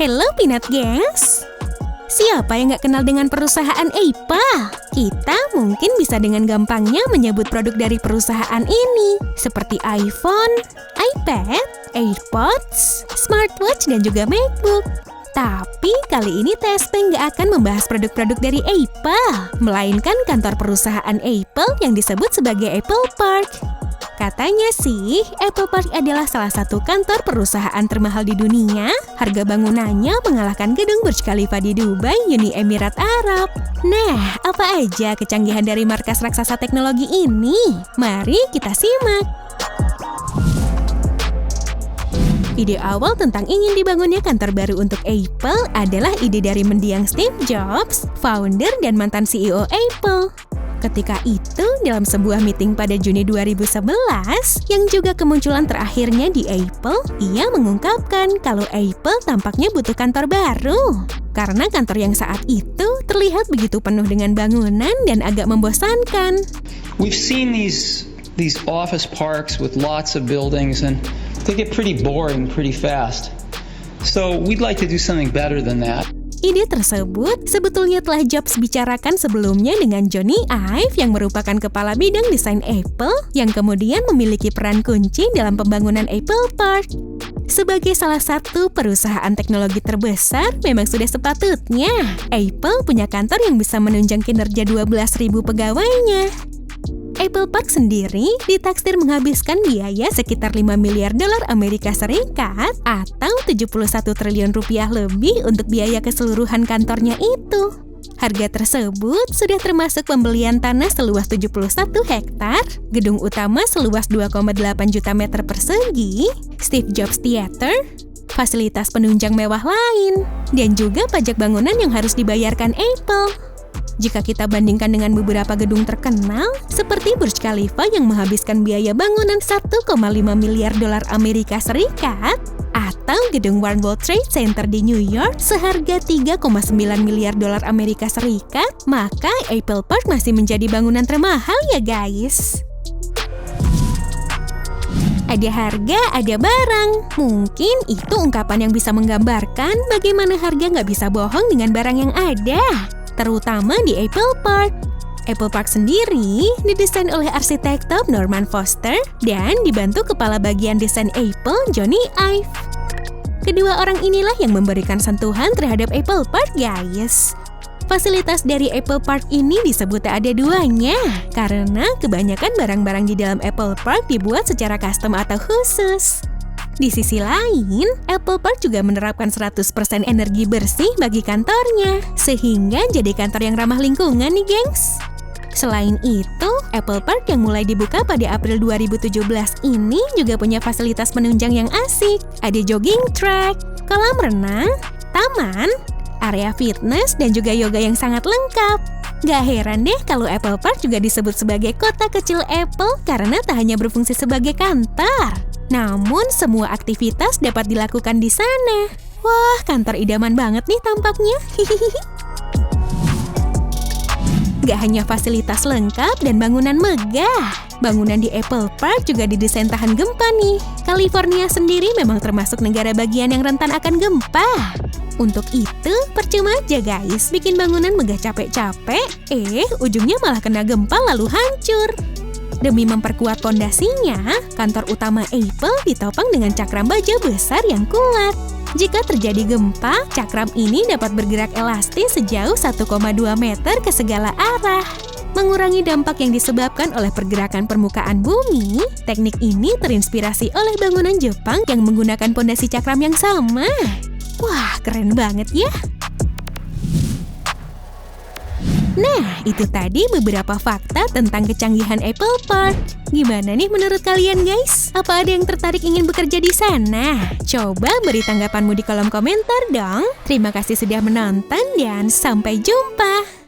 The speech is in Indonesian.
Hello Peanut Gengs! Siapa yang gak kenal dengan perusahaan Apple? Kita mungkin bisa dengan gampangnya menyebut produk dari perusahaan ini, seperti iPhone, iPad, AirPods, smartwatch, dan juga MacBook. Tapi kali ini Testbank gak akan membahas produk-produk dari Apple, melainkan kantor perusahaan Apple yang disebut sebagai Apple Park. Katanya sih, Apple Park adalah salah satu kantor perusahaan termahal di dunia. Harga bangunannya mengalahkan gedung Burj Khalifa di Dubai, Uni Emirat Arab. Nah, apa aja kecanggihan dari markas raksasa teknologi ini? Mari kita simak. Ide awal tentang ingin dibangunnya kantor baru untuk Apple adalah ide dari mendiang Steve Jobs, founder dan mantan CEO Apple. Ketika itu, dalam sebuah meeting pada Juni 2011, yang juga kemunculan terakhirnya di Apple, ia mengungkapkan kalau Apple tampaknya butuh kantor baru. Karena kantor yang saat itu terlihat begitu penuh dengan bangunan dan agak membosankan. We've seen these office parks with lots of buildings and they get pretty boring pretty fast. So we'd like to do something better than that. Ide tersebut sebetulnya telah Jobs bicarakan sebelumnya dengan Jony Ive yang merupakan kepala bidang desain Apple yang kemudian memiliki peran kunci dalam pembangunan Apple Park. Sebagai salah satu perusahaan teknologi terbesar, memang sudah sepatutnya Apple punya kantor yang bisa menunjang kinerja 12.000 pegawainya. Apple Park sendiri ditaksir menghabiskan biaya sekitar 5 miliar dolar Amerika Serikat atau 71 triliun rupiah lebih untuk biaya keseluruhan kantornya itu. Harga tersebut sudah termasuk pembelian tanah seluas 71 hektar, gedung utama seluas 2,8 juta meter persegi, Steve Jobs Theater, fasilitas penunjang mewah lain, dan juga pajak bangunan yang harus dibayarkan Apple. Jika kita bandingkan dengan beberapa gedung terkenal, seperti Burj Khalifa yang menghabiskan biaya bangunan 1,5 miliar dolar Amerika Serikat, atau gedung One World Trade Center di New York seharga 3,9 miliar dolar Amerika Serikat, maka Apple Park masih menjadi bangunan termahal ya guys. Ada harga, ada barang. Mungkin itu ungkapan yang bisa menggambarkan bagaimana harga nggak bisa bohong dengan barang yang ada. Terutama di Apple Park. Apple Park sendiri didesain oleh arsitek top Norman Foster dan dibantu kepala bagian desain Apple, Jony Ive. Kedua orang inilah yang memberikan sentuhan terhadap Apple Park, guys. Fasilitas dari Apple Park ini disebut tak ada duanya karena kebanyakan barang-barang di dalam Apple Park dibuat secara custom atau khusus. Di sisi lain, Apple Park juga menerapkan 100% energi bersih bagi kantornya, sehingga jadi kantor yang ramah lingkungan nih, gengs. Selain itu, Apple Park yang mulai dibuka pada April 2017 ini juga punya fasilitas penunjang yang asik. Ada jogging track, kolam renang, taman, area fitness, dan juga yoga yang sangat lengkap. Gak heran deh kalau Apple Park juga disebut sebagai kota kecil Apple karena tak hanya berfungsi sebagai kantor, namun semua aktivitas dapat dilakukan di sana. Wah, kantor idaman banget nih tampaknya. Gak hanya fasilitas lengkap dan bangunan megah, bangunan di Apple Park juga didesain tahan gempa nih. California sendiri memang termasuk negara bagian yang rentan akan gempa. Untuk itu, percuma aja guys bikin bangunan megah capek-capek, ujungnya malah kena gempa lalu hancur. Demi memperkuat pondasinya, kantor utama Apple ditopang dengan cakram baja besar yang kuat. Jika terjadi gempa, cakram ini dapat bergerak elastis sejauh 1,2 meter ke segala arah. Mengurangi dampak yang disebabkan oleh pergerakan permukaan bumi, teknik ini terinspirasi oleh bangunan Jepang yang menggunakan pondasi cakram yang sama. Wah, keren banget ya! Nah, itu tadi beberapa fakta tentang kecanggihan Apple Park. Gimana nih menurut kalian guys? Apa ada yang tertarik ingin bekerja di sana? Coba beri tanggapanmu di kolom komentar dong. Terima kasih sudah menonton dan sampai jumpa!